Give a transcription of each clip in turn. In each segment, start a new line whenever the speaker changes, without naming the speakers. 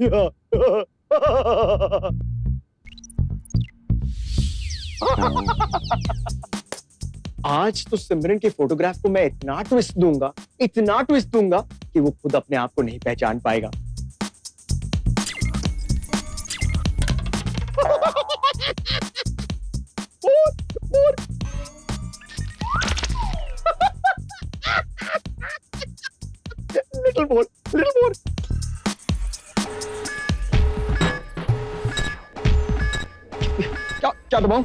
आज तो सिमरन के फोटोग्राफ को मैं इतना ट्विस्ट दूंगा कि वो खुद अपने आप को नहीं पहचान पाएगा। Little more. क्या दबाऊं?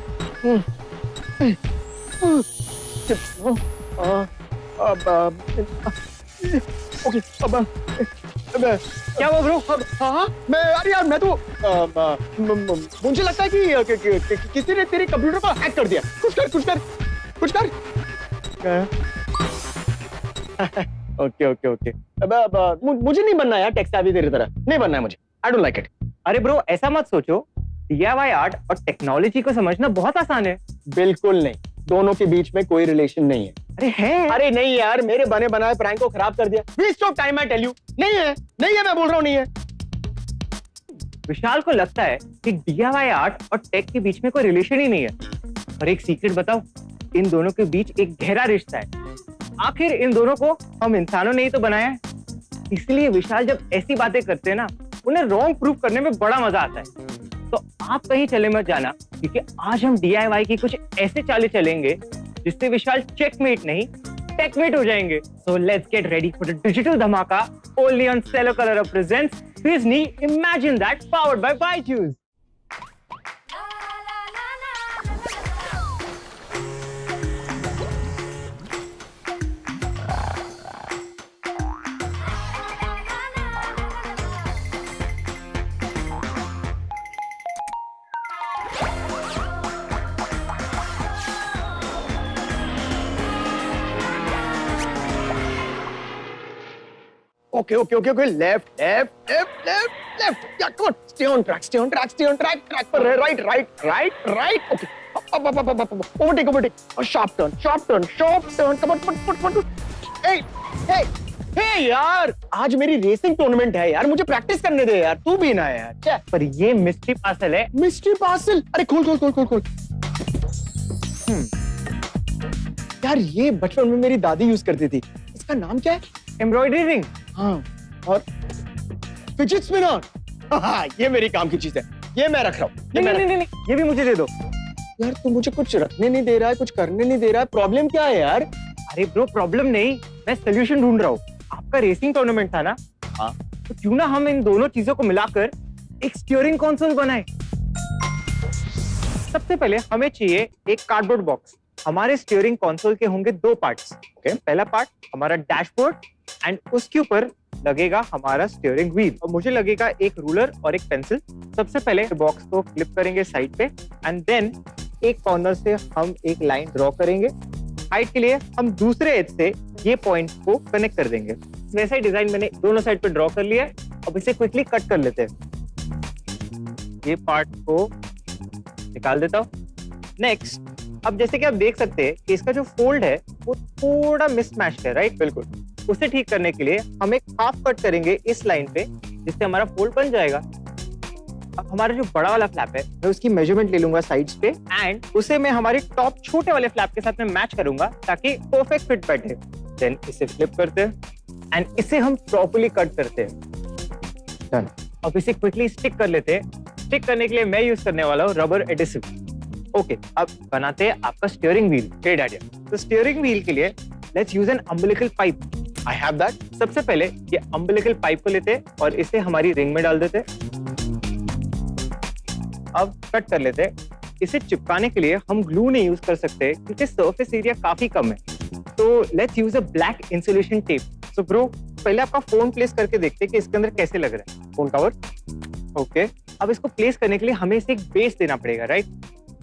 ओके, क्या हुआ ब्रो? हाँ, अरे यार मैं तो मुझे लगता है कि किसी ने तेरे कंप्यूटर को हैक कर दिया। कुछ कर। ओके। अब मुझे नहीं बनना यार टेक सेवी तेरी तरह, नहीं बनना है मुझे। I don't like it.
अरे ब्रो ऐसा मत सोचो, DIY आर्ट और टेक्नोलॉजी को समझना बहुत आसान है।
बिल्कुल नहीं, दोनों के बीच में कोई रिलेशन नहीं है।
अरे है।
अरे नहीं यार, मेरे बने बनाए प्रैंक को खराब कर दिया। Waste of time, I tell you. नहीं है, मैं बोल रहा हूँ नहीं है।
विशाल को लगता है कि DIY आर्ट और टेक के बीच में कोई रिलेशन ही नहीं है। और एक सीक्रेट बताओ, इन दोनों के बीच एक गहरा रिश्ता है। आखिर इन दोनों को हम इंसानों ने ही तो बनाया है। इसलिए विशाल जब ऐसी बातें करते हैं ना, उन्हें रॉन्ग प्रूव करने में बड़ा मजा आता है। तो आप कहीं चले मत जाना, क्योंकि आज हम DIY की कुछ ऐसे चालें चलेंगे जिससे विशाल चेकमेट नहीं टेकमेट हो जाएंगे। So let's get ready for the digital dhamaka only on Cello colour presents Disney imagine that powered by Byju's.
Okay. Left. Yeah, come on. Stay on track. Track पर रहे. Right. Okay. Up. Overtake. A sharp turn. Come on. Put. Hey यार, आज मेरी racing tournament है यार, मुझे practice करने दे यार। तू भी ना यार। क्या?
पर ये मिस्ट्री पार्सल है।
Mystery parcel? अरे खोल। यार ये बचपन में मेरी दादी यूज करती थी। इसका नाम क्या है?
Embroidery ring.
हाँ, और फिजिट स्पिनर। हाँ, ये मेरी काम की चीज है, ये मैं रख रहा हूँ।
नहीं, ये भी मुझे दे दो।
यार तू मुझे कुछ रखने नहीं दे रहा है, कुछ करने नहीं दे रहा है, प्रॉब्लम क्या है यार?
अरे ब्रो प्रॉब्लम नहीं, मैं सोल्यूशन ढूंढ रहा हूँ। आपका रेसिंग टूर्नामेंट था ना?
हाँ।
तो क्यों ना हम इन दोनों चीजों को मिलाकर एक स्टीयरिंग कंसोल बनाए। सबसे पहले हमें चाहिए एक कार्डबोर्ड बॉक्स। हमारे स्टीयरिंग कंसोल के होंगे 2 पार्ट्स। ओके, पहला पार्ट हमारा डैशबोर्ड एंड उसके ऊपर लगेगा हमारा स्टीयरिंग व्हील, और मुझे लगेगा एक रूलर और एक पेंसिल। सबसे पहले बॉक्स को फ्लिप करेंगे साइड पे एंड देन एक कॉर्नर से हम एक लाइन ड्रॉ करेंगे। हाइट के लिए हम दूसरे एज से ये पॉइंट को कनेक्ट कर देंगे। वैसा ही डिजाइन मैंने दोनों साइड पे ड्रॉ कर लिया है। अब इसे क्विकली कट कर लेते हैं। ये पार्ट को निकाल देता हूँ। नेक्स्ट, अब जैसे कि आप देख सकते हैं कि इसका जो फोल्ड है वो थोड़ा मिसमैच्ड है, राइट? बिल्कुल। उसे ठीक करने के लिए हम एक हाफ कट करेंगे इस लाइन पे, जिससे हमारा फोल्ड बन जाएगा। अब हमारा जो बड़ा वाला फ्लैप है, मैं उसकी मेजरमेंट ले लूंगा साइड्स पे एंड उसे मैं हमारे टॉप छोटे वाले फ्लैप के साथ में मैच करूंगा ताकि परफेक्ट फिट बैठे। देन इसे फ्लिप करते हैं एंड इसे हम प्रॉपर्ली कट करते हैं। डन। अब इसे क्विकली स्टिक कर लेते हैं। स्टिक करने के लिए मैं यूज करने वाला हूँ रबर एडिसिव। ओके, अब बनाते हैं आपका स्टीयरिंग व्हील। Great idea. तो स्टीयरिंग व्हील के लिए let's use N umbilical pipe. I have that. सबसे पहले ये अम्बिलिकल पाइप को लेते हैं और इसे हमारी रिंग में डाल देते हैं। अब कट कर लेते हैं। इसे चिपकाने के लिए हम ग्लू नहीं यूज कर सकते क्योंकि सरफेस एरिया काफी कम है। तो let's use a black insulation tape. So bro, पहले आपका फोन प्लेस करके देखते हैं कि इसके अंदर कैसे लग रहा है। Phone cover. ओके, अब इसको प्लेस करने के लिए हमें इसे एक बेस देना पड़ेगा, राइट?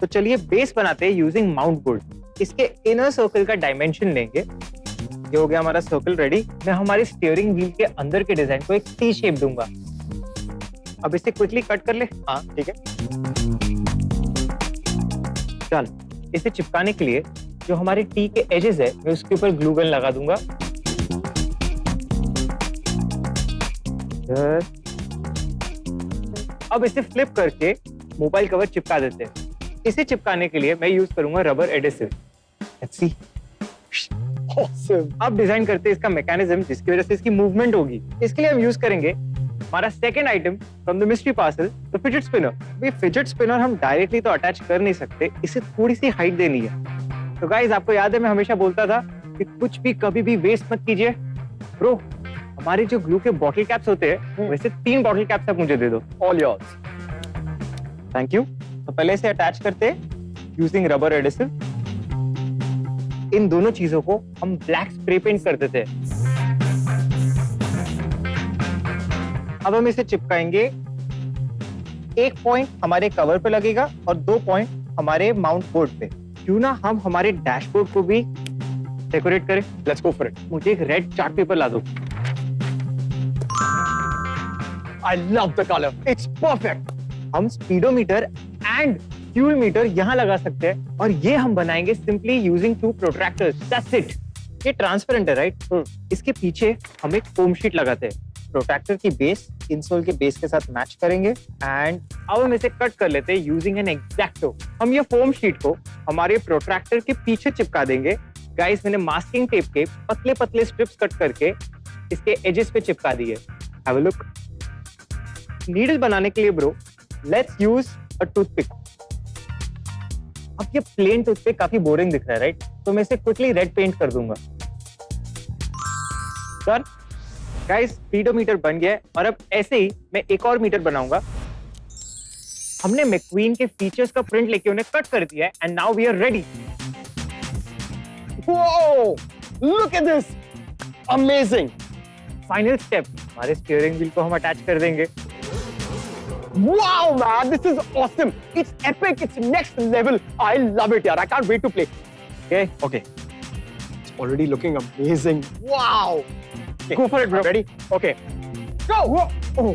तो चलिए बेस बनाते हैं यूजिंग माउंट बोर्ड। इसके इनर सर्कल का डायमेंशन लेंगे। ये हो गया हमारा सर्कल रेडी। मैं हमारे स्टीयरिंग व्हील के अंदर के डिजाइन को एक टी शेप दूंगा। अब इसे क्विकली कट कर ले। हाँ ठीक है। चल, इसे चिपकाने के लिए जो हमारे टी के एजेस है, मैं उसके ऊपर ग्लू गन लगा दूंगा। अब इसे फ्लिप करके मोबाइल कवर चिपका देते हैं। इसे चिपकाने के लिए मैं यूज करूंगा rubber adhesive. Let's see.
Awesome.
अब डिजाइन करते हैं इसका मैकेनिज्म जिसकी वजह से इसकी मूवमेंट होगी। इसके लिए हम यूज करेंगे हमारा second item from the mystery parcel, the fidget spinner. ये फिजेट स्पिनर हम डायरेक्टली तो अटैच कर नहीं सकते, इसे थोड़ी सी हाइट देनी है। तो गाइस, आपको याद है मैं हमेशा बोलता था कि कुछ भी कभी भी वेस्ट मत कीजिए। ब्रो, हमारे जो ग्लू के बॉटल कैप्स होते हैं वैसे 3 बॉटल कैप्स आप मुझे दे दो।
All yours.
Thank you. तो पहले से अटैच करते यूजिंग रबर एडेसिव। इन दोनों चीजों को हम ब्लैक स्प्रे पेंट कर देते हैं। अब हम इसे चिपकाएंगे। 1 पॉइंट हमारे कवर पे लगेगा और 2 पॉइंट हमारे माउंट बोर्ड पे। क्यों ना हम हमारे डैशबोर्ड को भी डेकोरेट करें।
Let's go for it.
मुझे एक रेड चार्ट पेपर ला दो।
I love the color. It's perfect.
हम स्पीडोमीटर एंड फ्यूल मीटर यहाँ लगा सकते हैं और ये हम बनाएंगे simply using 2 protractors. That's it. ये ट्रांसपेरेंट है, राइट? इसके पीछे हम एक फोम शीट लगाते हैं। प्रोट्रैक्टर की बेस इंसोल के बेस के साथ मैच करेंगे एंड अब हम इसे कट कर लेते हैं यूजिंग एन एक्जैक्टो। हम ये फोम शीट को हमारे प्रोट्रैक्टर के पीछे चिपका देंगे। गाइस, मैंने मास्किंग टेप के पतले पतले स्ट्रिप्स कट करके इसके एजेस पे चिपका दिए। Have a look. नीडल बनाने के लिए bro, let's use a toothpick. अब ये प्लेन टूथपिक काफी बोरिंग दिख रहा है, राइट? तो मैं इसे क्विकली रेड पेंट कर दूंगा। डन। गाइस, स्पीडोमीटर बन गया है और अब ऐसे ही मैं एक और मीटर बनाऊंगा। हमने मैक्वीन के फीचर्स का प्रिंट लेके उन्हें कट कर दिया है and now we are ready.
Whoa! Look at this. Amazing.
Final step, हमारे स्टीयरिंग व्हील को हम अटैच कर देंगे।
Wow, man, this is awesome. It's epic. It's next level. I love it, yaar. I can't wait to play.
Okay.
It's already looking amazing. Wow. Okay.
Go for it, bro.
Ready? Okay. Go. Oh.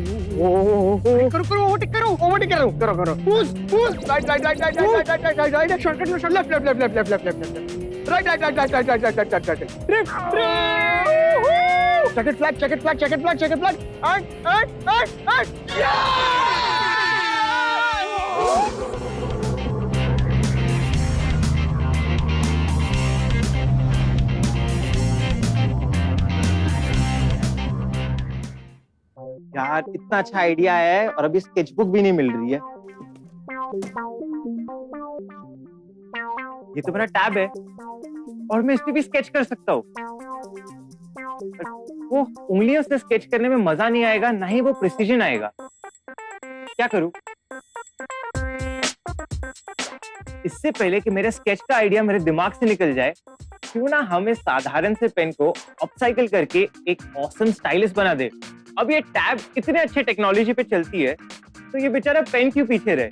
करो, overtake करो. Push. Right. Shortcut. Left. Right. Drift. Check it flag. And. Yeah!
यार, इतना अच्छा idea है और अभी sketchbook भी नहीं मिल रही है। ये तो मेरा टैब है और मैं इस पे भी स्केच कर सकता हूँ। वो उंगलियों से स्केच करने में मजा नहीं आएगा, ना ही वो प्रिसीजन आएगा। क्या करूं? इससे पहले कि मेरे स्केच का आइडिया मेरे दिमाग से निकल जाए, क्यों ना हम इस साधारण से पेन को अपसाइकल करके एक ऑसम स्टाइलिश बना दे। अब ये टैब इतने अच्छे टेक्नोलॉजी पे चलती है तो ये बेचारा पेन क्यों पीछे रहे।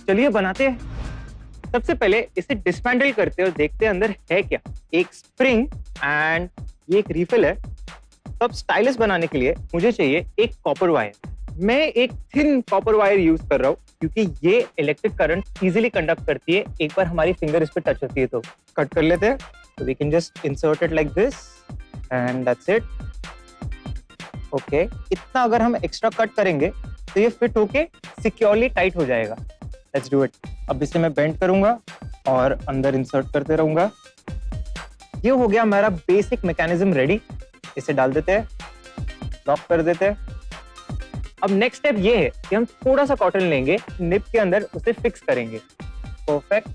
चलिए बनाते हैं। सबसे पहले इसे डिस्मेंटल करते हैं और देखते हैं अंदर है क्या। एक स्प्रिंग एंड ये एक रिफिल है। अब स्टाइलिश बनाने के लिए मुझे चाहिए एक कॉपर वायर। मैं एक थिन कॉपर वायर यूज कर रहा हूँ क्योंकि ये इलेक्ट्रिक करंट इजीली कंडक्ट करती है एक बार हमारी फिंगर इस पे टच होती है। तो कट कर लेते हैं। तो we can just insert it like this and that's it. Okay, इतना अगर हम एक्स्ट्रा कट करेंगे तो ये फिट होके सिक्योरली टाइट हो जाएगा। Let's do it. अब इसे मैं बेंड करूंगा और अंदर इंसर्ट करते रहूंगा। ये हो गया हमारा बेसिक मैकेनिज्म रेडी। इसे डाल देते हैं, लॉक कर देते हैं। अब नेक्स्ट स्टेप ये है कि हम थोड़ा सा कॉटन लेंगे, निप के अंदर उसे फिक्स करेंगे। परफेक्ट।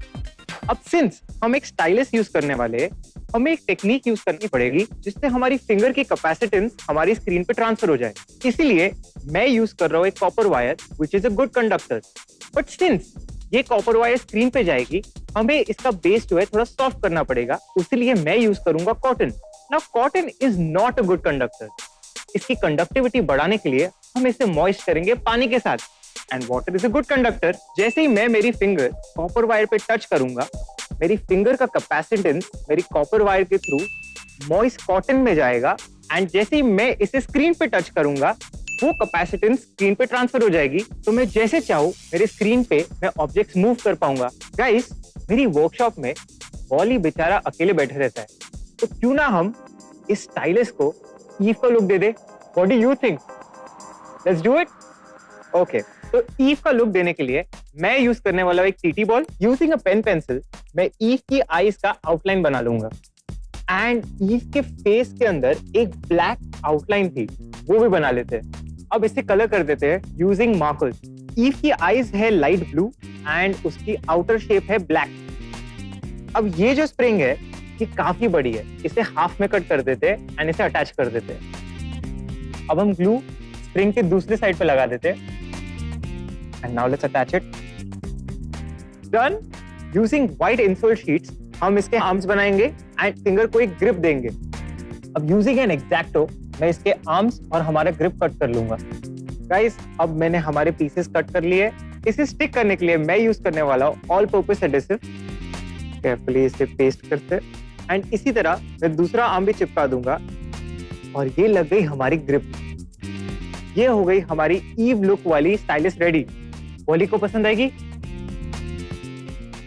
अब सिंस हम एक स्टाइलिश यूज करने वाले हैं, हमें एक टेक्निक यूज करनी पड़ेगी जिससे हमारी फिंगर की कैपेसिटेंस हमारी स्क्रीन पे ट्रांसफर हो जाए। इसीलिए मैं यूज कर रहा हूँ एक copper wire which is a good conductor. But since ये कॉपर वायर स्क्रीन पे जाएगी, हमें इसका बेस जो है थोड़ा सॉफ्ट करना पड़ेगा। इसीलिए मैं यूज करूंगा cotton. Now cotton is not a good conductor. इसकी कंडक्टिविटी बढ़ाने के लिए हम इसे मॉइस्ट करेंगे पानी के साथ। And water is a good conductor. जैसे ही मैं मेरी फिंगर कॉपर वायर पे टच करूंगा, मेरी फिंगर का कैपेसिटेंस मेरी कॉपर वायर के थ्रू मॉइस्ट कॉटन में जाएगा एंड जैसे ही मैं इसे स्क्रीन पे टच करूंगा, वो कैपेसिटेंस स्क्रीन पे ट्रांसफर हो जाएगी। तो मैं जैसे चाहूँ मेरे स्क्रीन पे मैं ऑब्जेक्ट्स मूव कर पाऊंगा। गाइस, मेरी वर्कशॉप में वॉली बेचारा अकेले बैठे रहता है, तो क्यों ना हम इस स्टाइलिश को ईव का लुक दे दे। What do you think? Let's do it. Okay, तो ईव का लुक देने के लिए मैं यूज करने वाला हूं एक TT ball. Using a pen pencil मैं ईव की आईज का आउटलाइन बना लूंगा। एंड ईव के फेस के अंदर एक ब्लैक आउटलाइन थी, वो भी बना लेते हैं। अब इसे कलर कर देते हैं यूजिंग मार्कर्स। ईव की आईज है लाइट ब्लू एंड उसकी आउटर शेप है ब्लैक। अब ये जो स्प्रिंग है ये काफी बड़ी है, इसे हाफ में कट कर देते हैं एंड इसे अटैच कर देते हैं। अब हम ग्लू स्प्रिंग के दूसरे साइड पे लगा देते हैं and now let's attach it. Done. Using white insole sheets हम इसके आर्म्स बनाएंगे एंड फिंगर को एक ग्रिप देंगे। अब यूजिंग एन एक्जैक्टो मैं इसके आर्म्स और हमारा ग्रिप कट कर लूंगा। गाइस अब मैंने हमारे पीसेस कट कर लिए। इसे स्टिक करने के लिए मैं यूज करने वाला हूँ ऑल पर्पस एडेसिव। केयरफुली इसे पेस्ट करते एंड इसी तरह मैं दूसरा आर्म भी चिपका दूंगा और ये लग गई हमारी ग्रिप। ये हो गई हमारी ईव लुक वाली स्टाइलिश रेडी। होली को पसंद आएगी?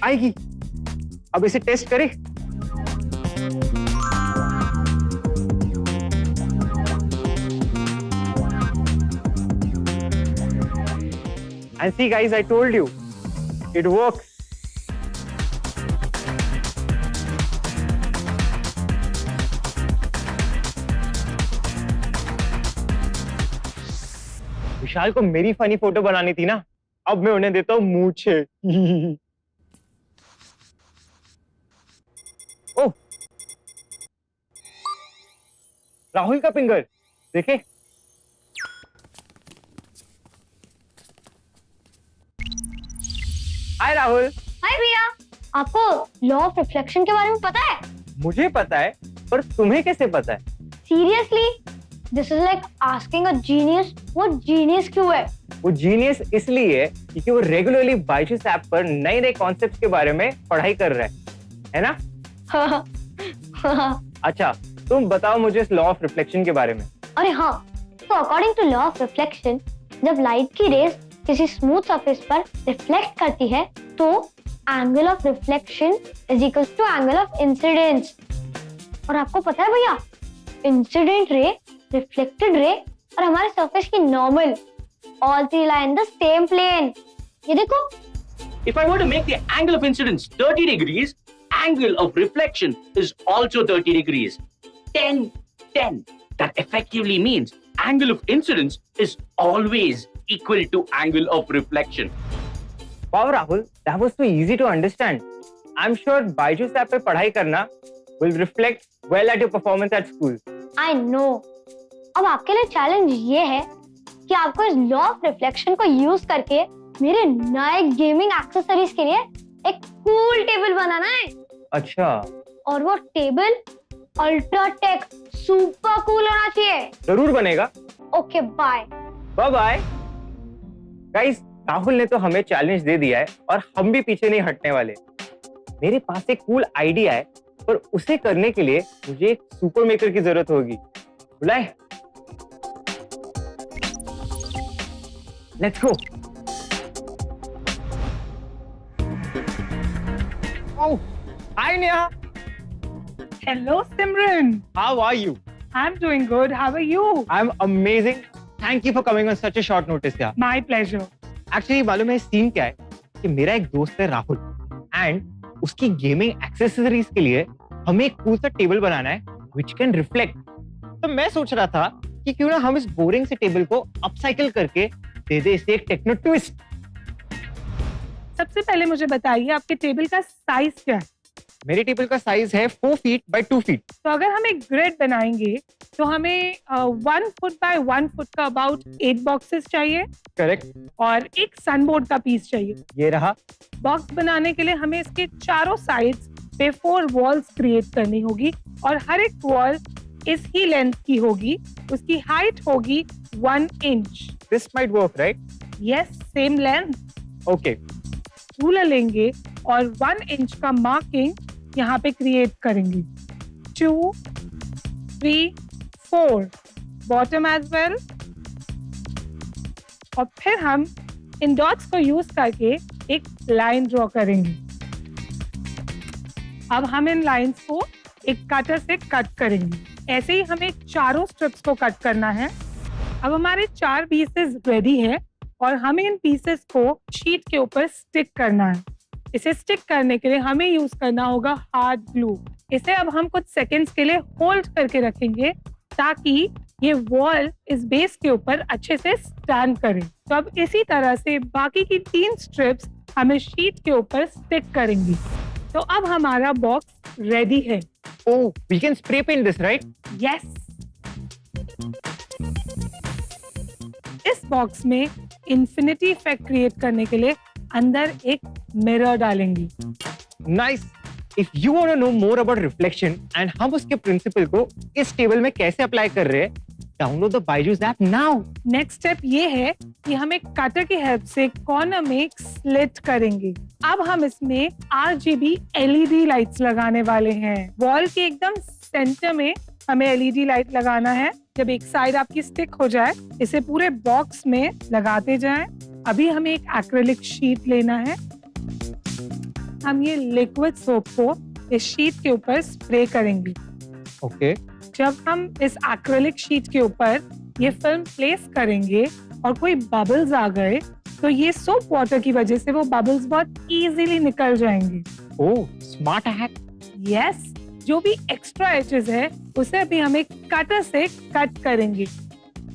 आएगी। अब इसे टेस्ट करें। And see guys, I told you, it works. विशाल को मेरी फनी फोटो बनानी थी ना, अब मैं उन्हें देता हूँ मूछे। ओह, राहुल का फिंगर देखे। हाय राहुल।
हाय भैया, आपको लॉ ऑफ रिफ्लेक्शन के बारे में पता है?
मुझे पता है, पर तुम्हें कैसे पता है?
Seriously, this is like asking a genius वो जीनियस क्यों है।
वो जीनियस इसलिए है क्योंकि वो रेगुलरली बायजूस ऐप पर नए नए कॉन्सेप्ट्स के बारे में पढ़ाई कर रहा है ना? अच्छा, तुम बताओ मुझे इस लॉ ऑफ रिफ्लेक्शन के बारे में।
अरे हाँ, तो according to law of reflection, जब लाइट की रेस किसी स्मूथ सरफेस पर रिफ्लेक्ट करती है तो angle of reflection is equal to angle of incidence. और आपको पता है भैया, इंसिडेंट रे, रिफ्लेक्टेड रे और हमारे सरफेस की normal, all three lie in the same plane। ये देखो।
If I were to make the angle of incidence 30 degrees, angle of reflection is also 30 degrees. 10, 10. That effectively means angle of incidence is always equal to angle of reflection.
Wow, Rahul, that was so easy to understand. I'm sure Byju's app पे पढ़ाई करना will reflect well at your performance at school.
I know. अब आपके लिए challenge ये है कि आपको इस लॉ ऑफ रिफ्लेक्शन को यूज करके मेरे नए गेमिंग एक्सेसरीज के लिए एक कूल टेबल बनाना है।
अच्छा।
और वो टेबल अल्ट्राटेक सुपर कूल होना चाहिए।
जरूर बनेगा।
Okay, bye.
Bye bye. Guys, Rahul ने तो हमें चैलेंज दे दिया है और हम भी पीछे नहीं हटने वाले। मेरे पास एक कूल आइडिया है, पर उसे करने के लिए मुझे एक सुपर मेकर की जरूरत होगी। बुलाए। Let's go. Oh, hi Neha.
Hello, Simran.
How are you?
I'm doing good. How are you?
I'm amazing. Thank you for coming on such a short notice, यार।
My pleasure.
Actually, मालूम है scene क्या है कि मेरा एक दोस्त है राहुल एंड उसकी गेमिंग एक्सेसरीज के लिए हमें एक कूल सा टेबल बनाना है which can reflect। तो मैं सोच रहा था कि क्यों ना हम इस बोरिंग से टेबल को अपसाइकिल करके दे दे इसे एक टेक्नो ट्विस्ट।
सबसे पहले मुझे बताइए आपके टेबल का साइज क्या है?
मेरे टेबल का साइज है 4 फीट बाय 2 फीट।
तो अगर हम एक ग्रिड बनाएंगे तो हमें 1 फुट बाय 1 फुट का अबाउट 8 बॉक्सेस चाहिए।
करेक्ट।
और एक सनबोर्ड का पीस चाहिए।
ये रहा।
बॉक्स बनाने के लिए हमें इसके चारों साइड्स पे 4 वॉल्स क्रिएट करनी होगी और हर एक वॉल इस ही लेंथ की होगी। उसकी हाइट होगी 1 inch.
This might work, right?
Yes, same length.
Okay.
Ruler लेंगे और 1 इंच का मार्किंग यहाँ पे क्रिएट करेंगे। 2, 3, 4 बॉटम एज वेल। और फिर हम इन डॉट्स को यूज करके एक लाइन ड्रॉ करेंगे। अब हम इन लाइंस को एक कटर से कट करेंगे। ऐसे ही हमें चारों स्ट्रिप्स को कट करना है। अब हमारे 4 पीसेस रेडी है और हमें इन पीसेस को शीट के ऊपर स्टिक करना है। इसे स्टिक करने के लिए हमें यूज करना होगा हार्ड ग्लू। इसे अब हम कुछ सेकंड्स के लिए होल्ड करके रखेंगे ताकि ये वॉल इस बेस के ऊपर अच्छे से स्टैंड करे। तो अब इसी तरह से बाकी की 3 स्ट्रिप्स हमें शीट के ऊपर स्टिक करेंगी। तो अब हमारा बॉक्स रेडी है।
Oh, we can spray paint this, right?
Yes, इस बॉक्स में इंफिनिटी इफेक्ट क्रिएट करने के लिए अंदर एक mirror डालेंगी।
Nice. If you want to know more about reflection and हम उसके प्रिंसिपल को इस टेबल में कैसे अप्लाई कर रहे हैं, download the Byju's app now.
Next step ये है कि हम एक कटर की हेल्प से कॉर्नर में एक स्लिट करेंगे। अब हम इसमें RGB LED लाइट्स लगाने वाले हैं। वॉल के एकदम सेंटर में हमें LED लाइट लगाना है। जब एक साइड आपकी स्टिक हो जाए, इसे पूरे बॉक्स में लगाते जाएं। अभी हमें एक एक्रिलिक शीट लेना है। हम ये लिक्विड सोप को इस शीट के ऊपर स्प्रे करेंगे।
ओके।
जब हम इस एक्रिलिक शीट के ऊपर ये फिल्म प्लेस करेंगे और कोई बबल्स आ गए, तो ये सोप वाटर की वजह से वो बबल्स बहुत इजीली निकल जाएंगे।
ओह, स्मार्ट हैक।
यस, जो भी एक्स्ट्रा एजेस है उसे अभी हम एक कटर से कट करेंगे।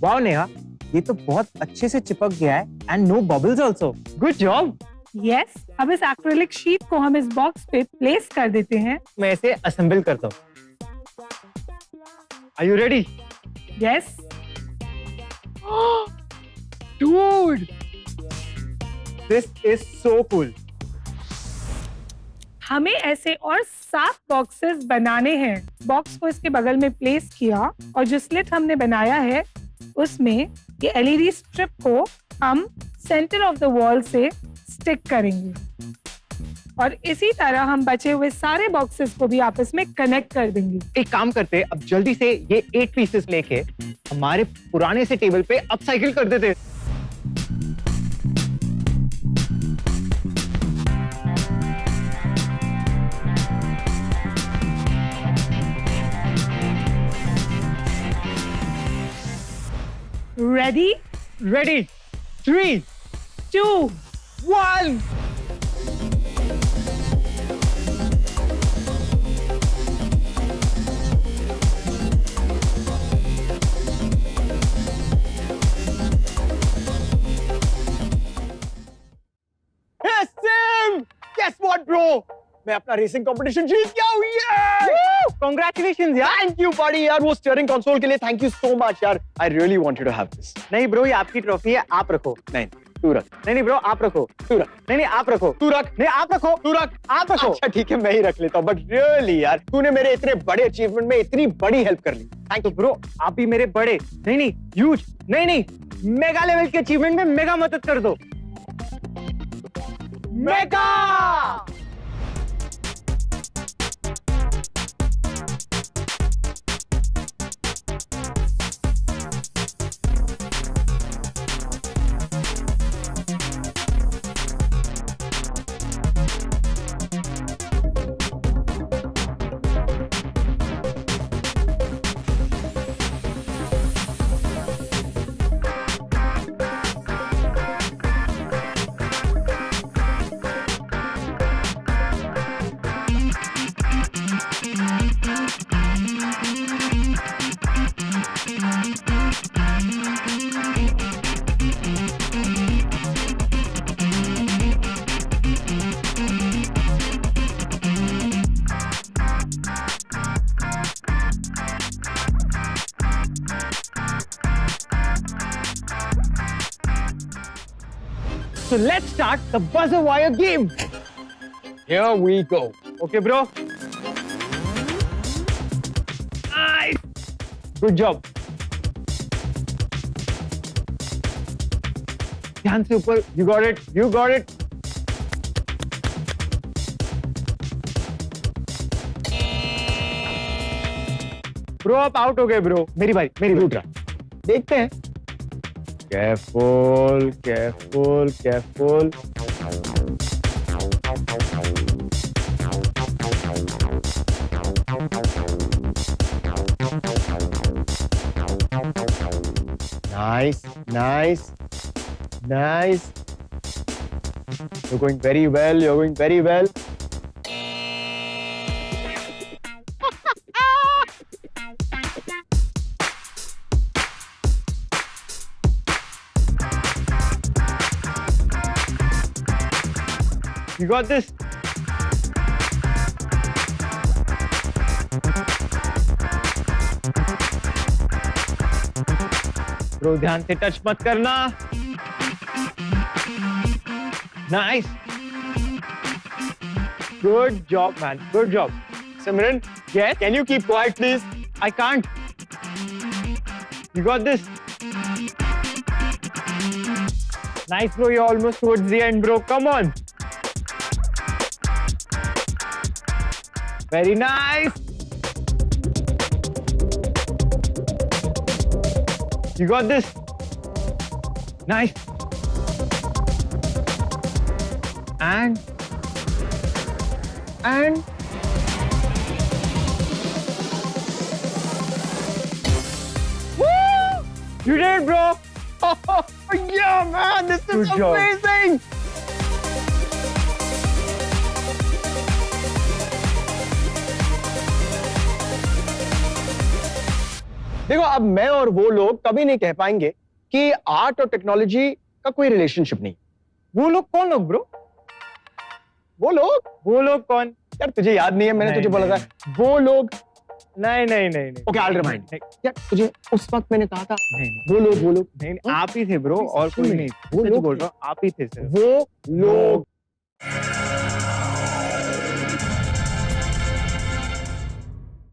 वाओ नेहा, ये तो बहुत अच्छे से चिपक गया है and no bubbles also. Good job.
Yes, अब इस एक्रिलिक शीट को हम इस बॉक्स पे प्लेस कर देते हैं।
मैं इसे असेंबल करता हूँ। Are you ready?
Yes,
Dude, this is so cool.
हमें ऐसे और 7 बॉक्सेस बनाने हैं। बॉक्स को इसके बगल में प्लेस किया और जो स्लिट हमने बनाया है उसमें ये LED स्ट्रिप को हम सेंटर ऑफ द वॉल से स्टिक करेंगे और इसी तरह हम बचे हुए सारे बॉक्सेस को भी आपस में कनेक्ट कर देंगे।
एक काम करते हैं, अब जल्दी से ये 8 पीसेस लेके हमारे पुराने से टेबल पे अपसाइकिल कर देते।
Ready?
Ready? 3,
2,
1.
Hey, Sim! Guess what, bro? मैं अपना रेसिंग कंपटीशन जीत गया हूँ। ये
Congratulations यार।
थैंक यू बड़ी यार, वो स्टीयरिंग कंसोल के लिए थैंक यू सो मच यार। I really wanted to have this.
नहीं ब्रो, ये आपकी ट्रॉफी है, आप रखो।
नहीं, तू रख।
नहीं ब्रो, आप रखो।
तू रख।
नहीं आप रखो।
तू रख।
नहीं आप रखो।
तू रख।
आप रखो।
अच्छा ठीक है, मैं ही रख लेता हूँ। बट रियली यार, तूने मेरे इतने बड़े अचीवमेंट में इतनी बड़ी हेल्प कर ली।
थैंक यू ब्रो, आप भी मेरे बड़े नहीं ह्यूज नहीं मेगा लेवल के अचीवमेंट में मेगा मदद कर दो। Mega.
So let's start the buzzer wire game. Here we go.
Okay bro.
Nice. Good job. ध्यान से ऊपर. You got it. You got it.
Bro आप आउट हो गए ब्रो। मेरी बारी, मेरी
लूट रहा. देखते हैं. Careful, careful, careful. Nice, nice. Nice. You're going very well. You're going very well.
You got this. Bro ध्यान से टच मत करना. Nice. Good job, man. Good job.
Simran,
Yes.
can you keep quiet, please?
I can't. You got this. Nice, bro. You're almost towards the end, bro. Come on. Very nice. You got this. Nice. And Woo! You did it, bro.
Oh, yeah, man. This is
Good job.
amazing. देखो, अब मैं और वो लोग कभी नहीं कह पाएंगे कि आर्ट और टेक्नोलॉजी का कोई रिलेशनशिप नहीं.
वो लोग कौन लोग, ब्रो?
वो लोग
कौन?
यार तुझे याद नहीं है, मैंने
नहीं,
तुझे बोला
नहीं,
था वो लोग.
नहीं.
Okay, I will remind.
नहीं,
यार तुझे उस वक्त मैंने कहा था
नहीं.
वो लोग
नहीं, आप ही थे, ब्रो. और कोई नहीं.
वो
सच
लोग
बोल
थे.
रहा हूँ, आप ही थे, सर.
वो लोग